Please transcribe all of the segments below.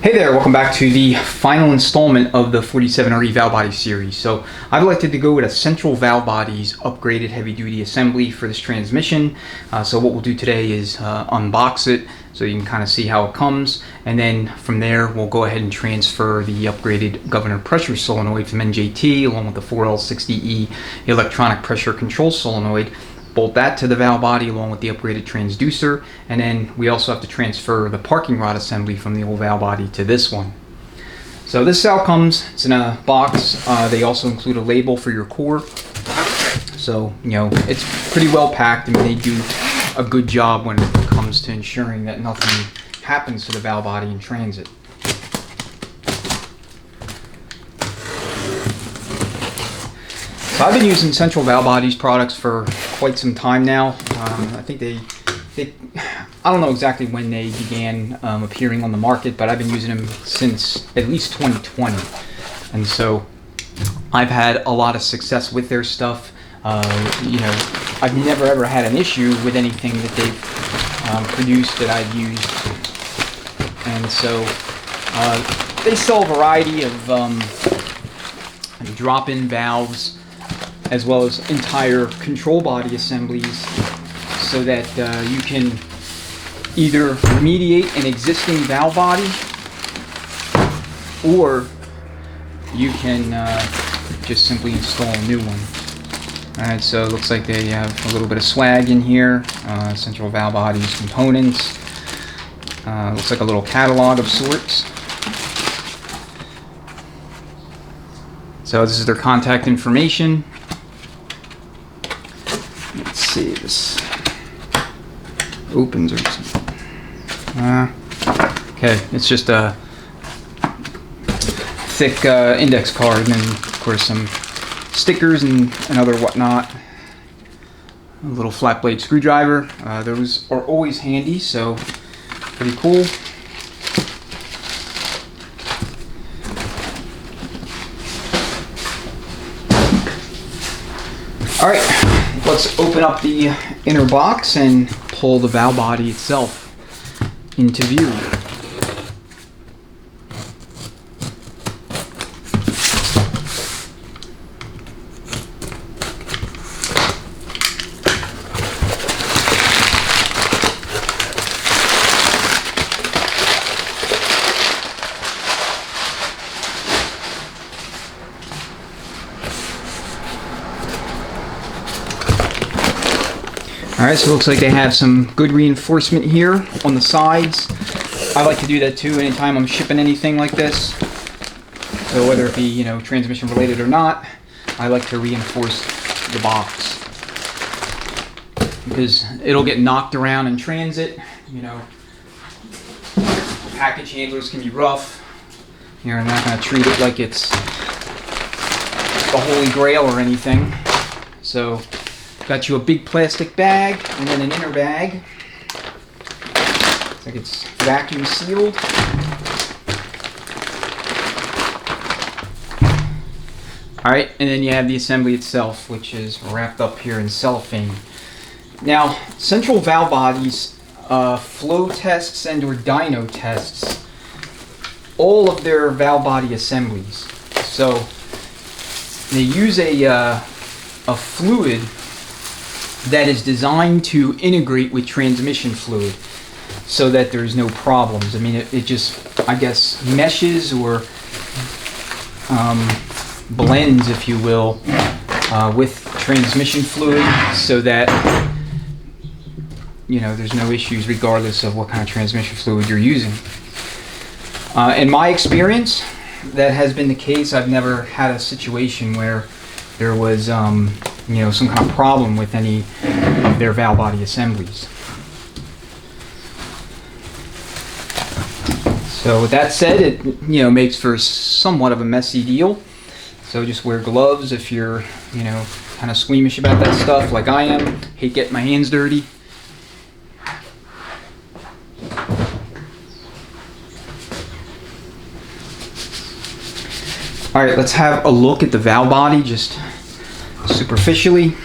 Hey there, welcome back to the final installment of the 4730 Valve Body series. So I've elected to go with a Central Valve Bodies upgraded heavy-duty assembly for this transmission. So what we'll do today is unbox it so you can kind of see how it comes, and then from there we'll go ahead and transfer the upgraded governor pressure solenoid from NJT along with the 4L60E electronic pressure control solenoid. Bolt that to the valve body along with the upgraded transducer, and then we also have to transfer the parking rod assembly from the old valve body to this one. So this how it comes. It's in a box. They also include a label for your core. So, you know, it's pretty well packed. I mean, they do a good job when it comes to ensuring that nothing happens to the valve body in transit. So I've been using Central Valve Bodies products for quite some time now. I think I don't know exactly when they began appearing on the market, but I've been using them since at least 2020. And so I've had a lot of success with their stuff. You know, I've never ever had an issue with anything that they've produced that I've used. And so they sell a variety of drop-in valves, as well as entire control body assemblies, so that you can either remediate an existing valve body, or you can just simply install a new one. Alright, so it looks like they have a little bit of swag in here. Central Valve Bodies Components. Looks like a little catalog of sorts. So this is their contact information. Let's see, this opens or something. Okay, it's just a thick index card, and then of course some stickers and other whatnot. A little flat blade screwdriver. Those are always handy, so pretty cool. Alright, let's open up the inner box and pull the valve body itself into view. Alright, so it looks like they have some good reinforcement here on the sides. I like to do that too anytime I'm shipping anything like this. So whether it be, you know, transmission related or not, I like to reinforce the box, because it'll get knocked around in transit. You know, package handlers can be rough. You're not going to treat it like it's the Holy Grail or anything. So got you a big plastic bag and then an inner bag. Looks like it's vacuum sealed. Alright, and then you have the assembly itself, which is wrapped up here in cellophane. Now, Central Valve Bodies flow tests and or dyno tests all of their valve body assemblies. So they use a fluid that is designed to integrate with transmission fluid so that there's no problems. I mean, it just, I guess, meshes or blends, if you will, with transmission fluid, so that, you know, there's no issues regardless of what kind of transmission fluid you're using. In my experience, that has been the case. I've never had a situation where there was you know, some kind of problem with any of their valve body assemblies. So with that said, it, you know, makes for somewhat of a messy deal. So just wear gloves if you're, you know, kind of squeamish about that stuff like I am. Hate getting my hands dirty. Alright, let's have a look at the valve body just superficially.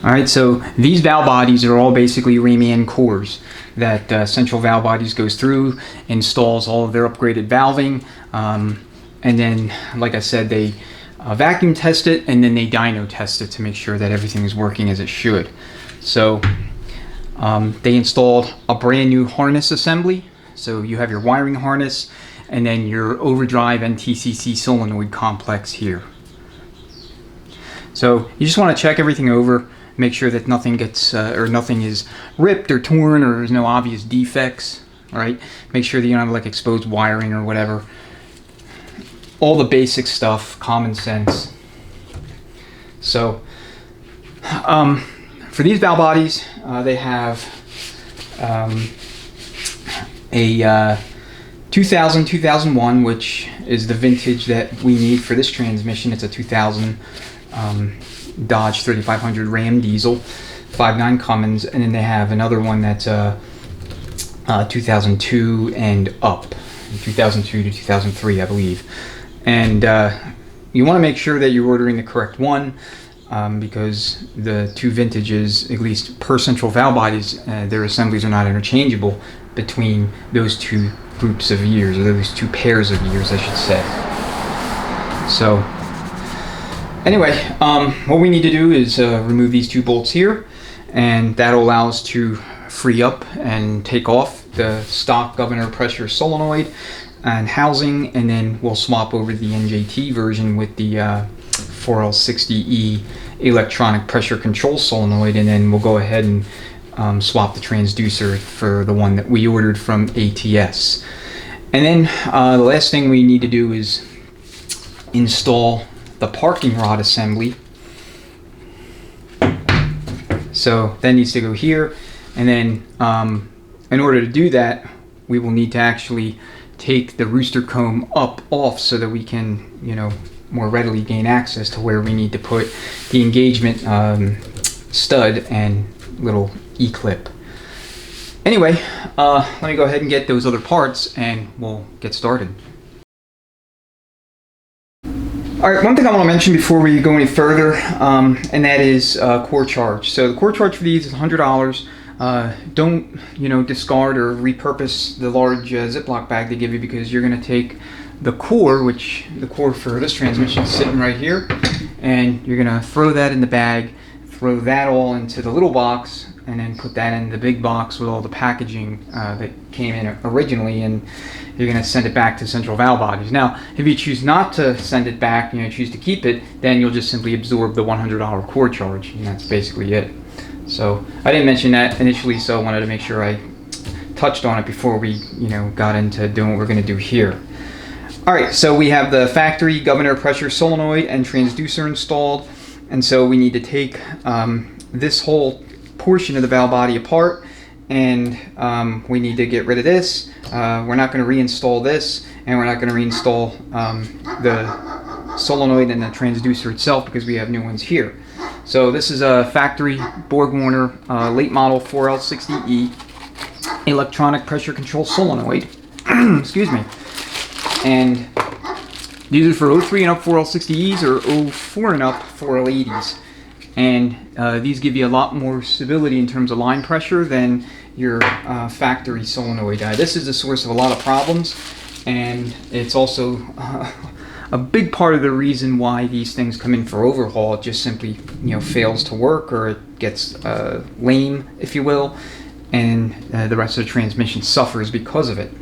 Alright, so these valve bodies are all basically reman cores that Central Valve Bodies goes through, installs all of their upgraded valving, and then, like I said, they vacuum test it and then they dyno test it to make sure that everything is working as it should. So they installed a brand new harness assembly. So you have your wiring harness and then your overdrive and TCC solenoid complex here. So you just want to check everything over, make sure that nothing gets or nothing is ripped or torn or there's no obvious defects. All right, make sure that you don't have like exposed wiring or whatever. All the basic stuff, common sense. So for these valve bodies, they have a 2000-2001, which is the vintage that we need for this transmission. It's a 2000 Dodge 3500 Ram diesel, 5.9 Cummins, and then they have another one that's 2002 and up, 2002 to 2003, I believe. And you want to make sure that you're ordering the correct one, because the two vintages, at least per Central Valve Bodies, their assemblies are not interchangeable between those two groups of years, or those two pairs of years, I should say. So anyway, what we need to do is remove these two bolts here, and that'll allow us to free up and take off the stock governor pressure solenoid and housing, and then we'll swap over the NJT version with the 4L60E electronic pressure control solenoid, and then we'll go ahead and swap the transducer for the one that we ordered from ATS. And then the last thing we need to do is install the parking rod assembly. So that needs to go here, and then in order to do that, we will need to actually take the rooster comb off so that we can, more readily gain access to where we need to put the engagement stud and little E-clip. Anyway, let me go ahead and get those other parts and we'll get started. Alright, one thing I want to mention before we go any further, and that is core charge. So the core charge for these is $100. Don't discard or repurpose the large Ziploc bag they give you, because you're going to take the core, which the core for this transmission is sitting right here, and you're going to throw that in the bag, throw that all into the little box, and then put that in the big box with all the packaging that came in originally, and you're going to send it back to Central Valve Bodies. Now, if you choose not to send it back, choose to keep it, then you'll just simply absorb the $100 core charge, and that's basically it. So I didn't mention that initially, so I wanted to make sure I touched on it before we got into doing what we're going to do here. Alright, so we have the factory governor pressure solenoid and transducer installed, and so we need to take this whole portion of the valve body apart, and we need to get rid of this. We're not going to reinstall this, and we're not going to reinstall the solenoid and the transducer itself, because we have new ones here. So this is a factory Borg Warner late model 4L60E electronic pressure control solenoid. Excuse me. And these are for 03 and up 4L60Es or 04 and up 4L80s. And these give you a lot more stability in terms of line pressure than your factory solenoid. This is the source of a lot of problems, and it's also a big part of the reason why these things come in for overhaul. It just simply fails to work, or it gets lame, if you will, and the rest of the transmission suffers because of it.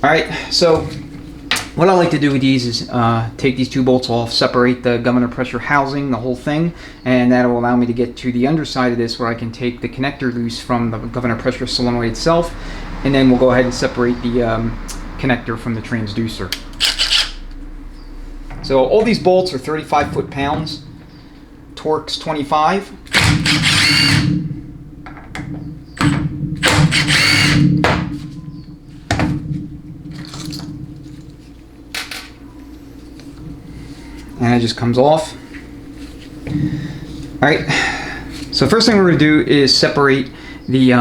Alright, so what I like to do with these is take these two bolts off, separate the governor pressure housing, the whole thing, and that will allow me to get to the underside of this, where I can take the connector loose from the governor pressure solenoid itself, and then we'll go ahead and separate the connector from the transducer. So all these bolts are 35 foot-pounds, torque's 25. And it just comes off. Alright, so first thing we're going to do is separate the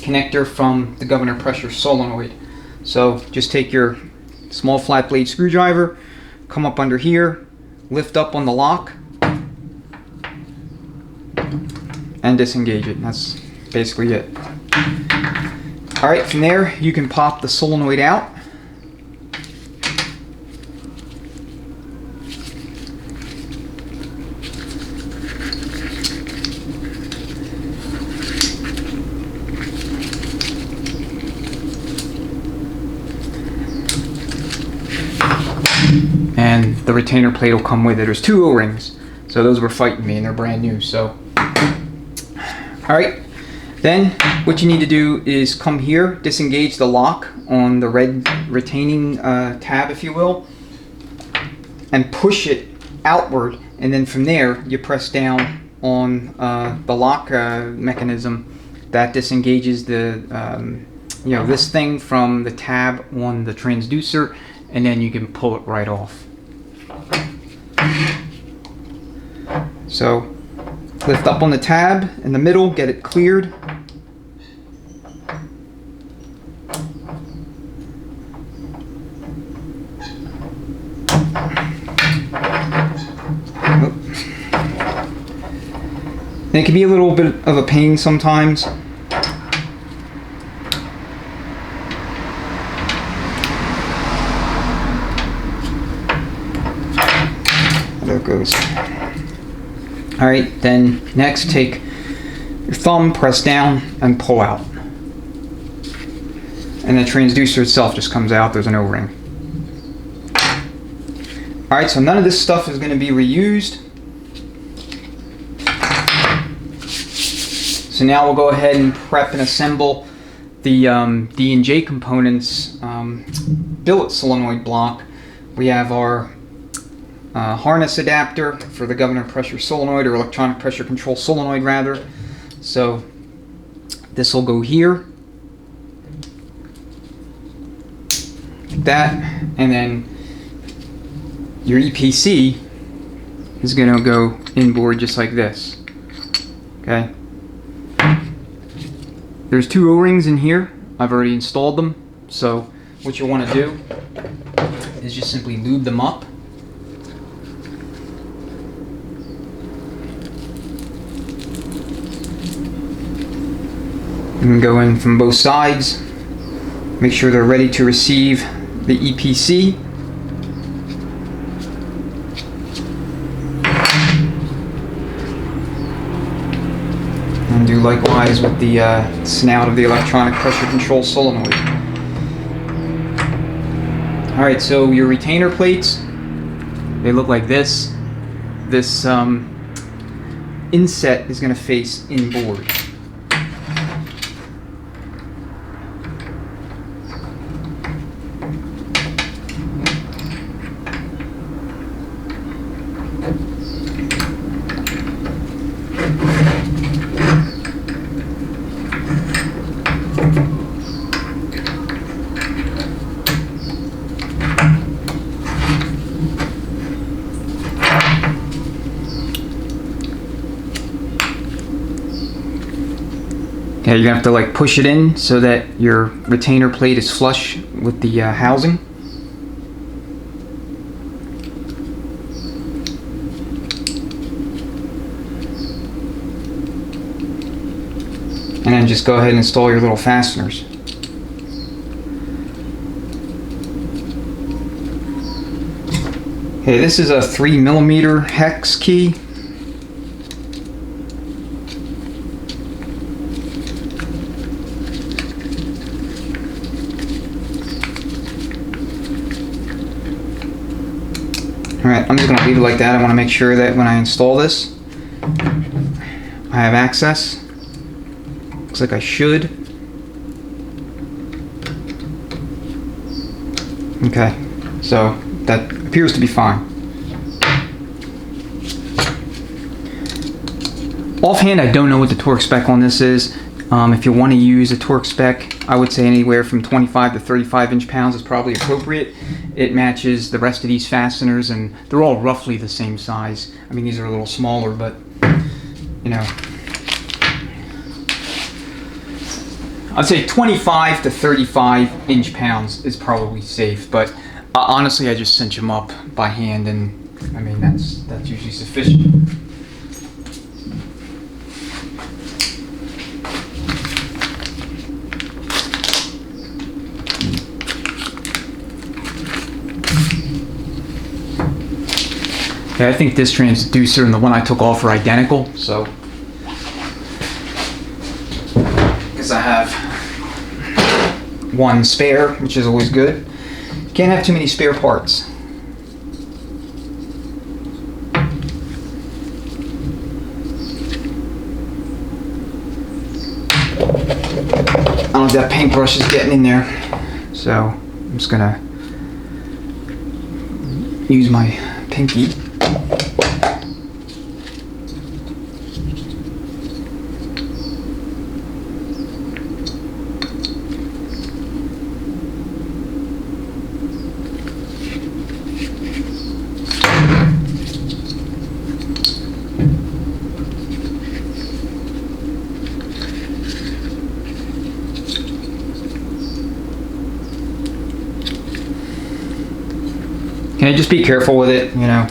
connector from the governor pressure solenoid. So just take your small flat blade screwdriver, come up under here, lift up on the lock, and disengage it. That's basically it. Alright, from there you can pop the solenoid out. And the retainer plate will come with it. There's 2 O-rings, so those were fighting me and they're brand new. So, alright, then what you need to do is come here, disengage the lock on the red retaining tab, if you will, and push it outward, and then from there you press down on the lock mechanism. That disengages the this thing from the tab on the transducer, and then you can pull it right off. So lift up on the tab in the middle, get it cleared. And it can be a little bit of a pain sometimes. There it goes. Alright, then next take your thumb, press down, and pull out. And the transducer itself just comes out. There's an O-ring. Alright, so none of this stuff is going to be reused. So now we'll go ahead and prep and assemble the DNJ Components billet solenoid block. We have our harness adapter for the governor pressure solenoid, or electronic pressure control solenoid rather. So this will go here, like that, and then your EPC is going to go inboard just like this. Okay. There's 2 O-rings in here. I've already installed them. So what you want to do is just simply lube them up. And go in from both sides. Make sure they're ready to receive the EPC. And do likewise with the snout of the electronic pressure control solenoid. Alright, so your retainer plates, they look like this. This inset is going to face inboard. Okay, you're gonna have to like push it in so that your retainer plate is flush with the housing. And then just go ahead and install your little fasteners. Okay, this is a 3mm hex key. Alright, I'm just going to leave it like that. I want to make sure that when I install this, I have access. Looks like I should. Okay, so that appears to be fine. Offhand, I don't know what the torque spec on this is. If you want to use a torque spec, I would say anywhere from 25 to 35 inch-pounds is probably appropriate. It matches the rest of these fasteners, and they're all roughly the same size. I mean, these are a little smaller, but, you know, I'd say 25 to 35 inch-pounds is probably safe, but honestly, I just cinch them up by hand, and I mean, that's usually sufficient. Okay, I think this transducer and the one I took off are identical, so because I have one spare, which is always good. Can't have too many spare parts. I don't know if that paintbrush is getting in there, so I'm just gonna use my pinky. Okay, just be careful with it, you know.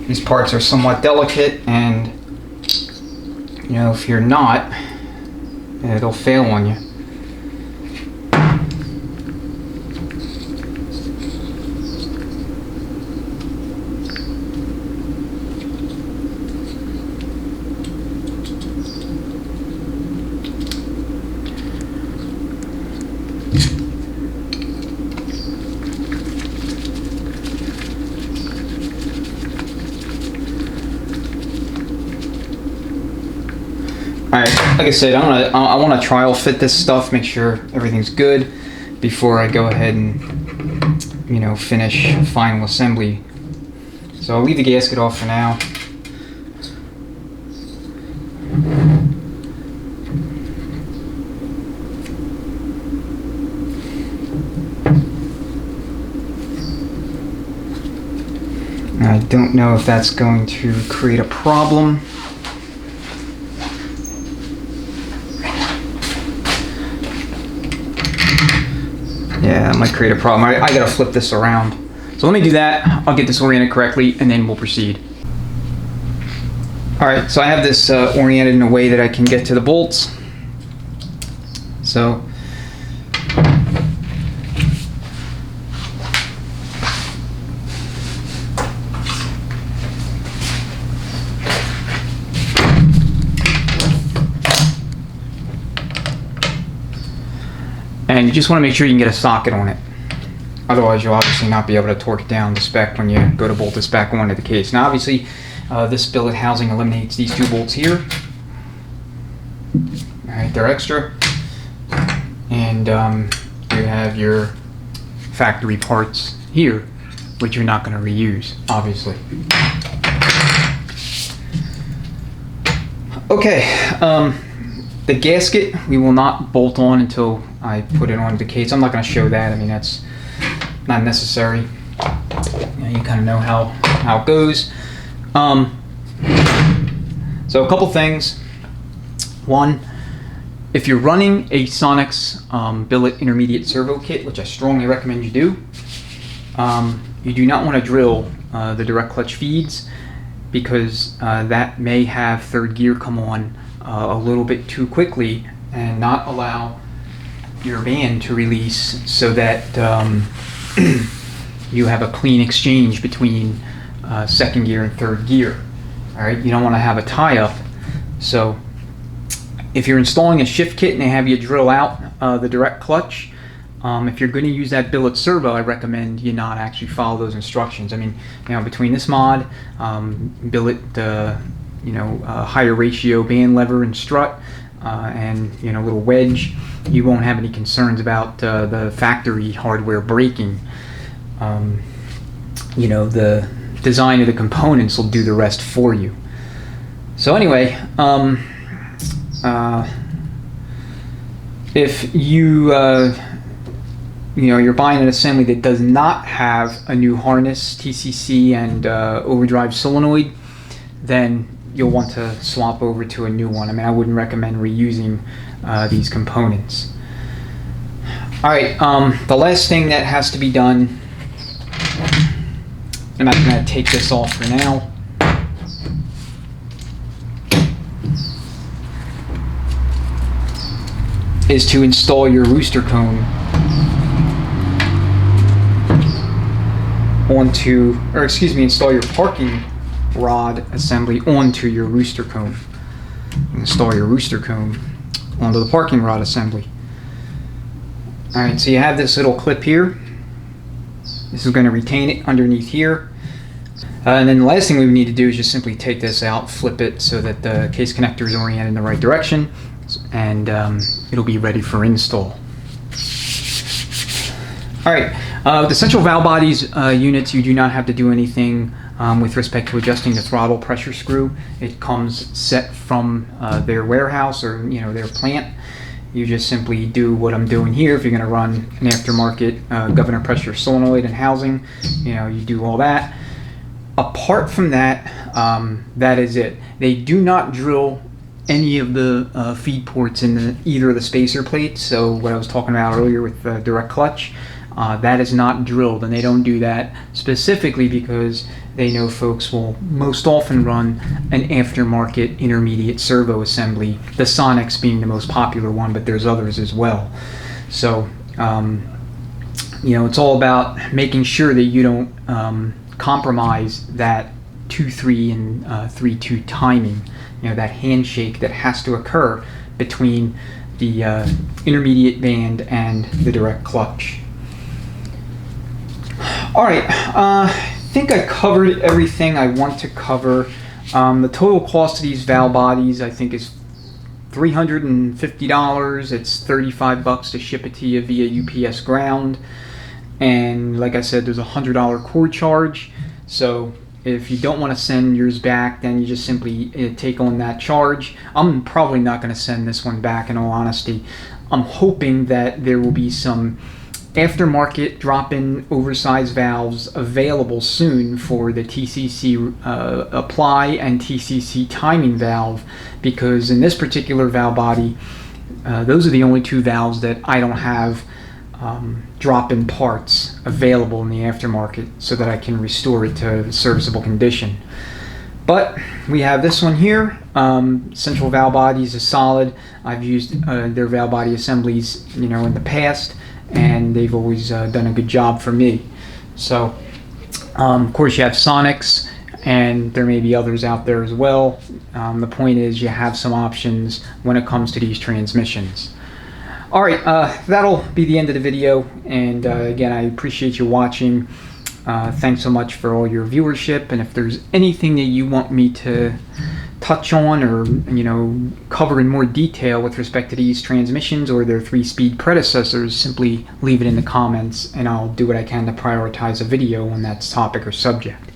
These parts are somewhat delicate, and you know, if you're not, it'll fail on you. Alright, like I said, I want to trial fit this stuff, make sure everything's good before I go ahead and, you know, finish final assembly. So I'll leave the gasket off for now. I don't know if that's going to create a problem. Yeah, that might create a problem. I gotta flip this around. So let me do that. I'll get this oriented correctly, and then we'll proceed. Alright, so I have this oriented in a way that I can get to the bolts. So and you just want to make sure you can get a socket on it. Otherwise, you'll obviously not be able to torque down the spec when you go to bolt this back onto the case. Now, obviously, this billet housing eliminates these two bolts here. All right, they're extra. And you have your factory parts here, which you're not going to reuse, obviously. Okay, the gasket we will not bolt on until I put it on the case. I'm not going to show that. I mean, that's not necessary. You kind of know how it goes. So a couple things. One, if you're running a Sonex billet intermediate servo kit, which I strongly recommend you do, you do not want to drill the direct clutch feeds, because that may have third gear come on a little bit too quickly and not allow your band to release, so that you have a clean exchange between second gear and third gear. All right, you don't want to have a tie-up. So if you're installing a shift kit and they have you drill out the direct clutch, if you're going to use that billet servo, I recommend you not actually follow those instructions. I mean, you know, between this mod, billet, higher ratio band lever and strut, and you know, little wedge, you won't have any concerns about the factory hardware breaking. You know, the design of the components will do the rest for you. So anyway, if you you're buying an assembly that does not have a new harness, TCC, and overdrive solenoid, then you'll want to swap over to a new one. I mean, I wouldn't recommend reusing these components. All right, the last thing that has to be done, I'm not going to take this off for now. Is to install your rooster cone install your parking rod assembly onto your rooster cone. Install your rooster cone onto the parking rod assembly. Alright, so you have this little clip here. This is going to retain it underneath here. And then the last thing we need to do is just simply take this out, flip it so that the case connector is oriented in the right direction, and it'll be ready for install. Alright, the Central Valve Bodies units, you do not have to do anything with respect to adjusting the throttle pressure screw. It comes set from their warehouse or their plant. You just simply do what I'm doing here. If you're going to run an aftermarket governor pressure solenoid and housing, you do all that. Apart from that, that is it. They do not drill any of the feed ports in either of the spacer plates. So what I was talking about earlier with the direct clutch, that is not drilled, and they don't do that specifically because they know folks will most often run an aftermarket intermediate servo assembly, the Sonics being the most popular one, but there's others as well. So it's all about making sure that you don't compromise that 2-3 and 3-2 timing, that handshake that has to occur between the intermediate band and the direct clutch. Alright, I think I covered everything I want to cover. The total cost of these valve bodies I think is $350. It's $35 to ship it to you via UPS ground. And like I said, there's a $100 cord charge. So if you don't want to send yours back, then you just simply take on that charge. I'm probably not going to send this one back, in all honesty. I'm hoping that there will be some aftermarket drop-in oversized valves available soon for the TCC apply and TCC timing valve, because in this particular valve body, those are the only two valves that I don't have drop-in parts available in the aftermarket so that I can restore it to serviceable condition. But we have this one here. Central Valve Bodies is solid. I've used their valve body assemblies in the past, and they've always done a good job for me. So of course you have Sonics, and there may be others out there as well. The point is you have some options when it comes to these transmissions. Alright, that'll be the end of the video, and again, I appreciate you watching. Thanks so much for all your viewership, and if there's anything that you want me to touch on or cover in more detail with respect to these transmissions or their 3-speed predecessors, simply leave it in the comments and I'll do what I can to prioritize a video on that topic or subject.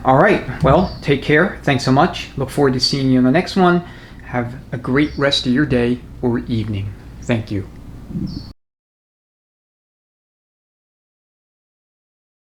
Alright, well, take care. Thanks so much. Look forward to seeing you on the next one. Have a great rest of your day or evening. Thank you.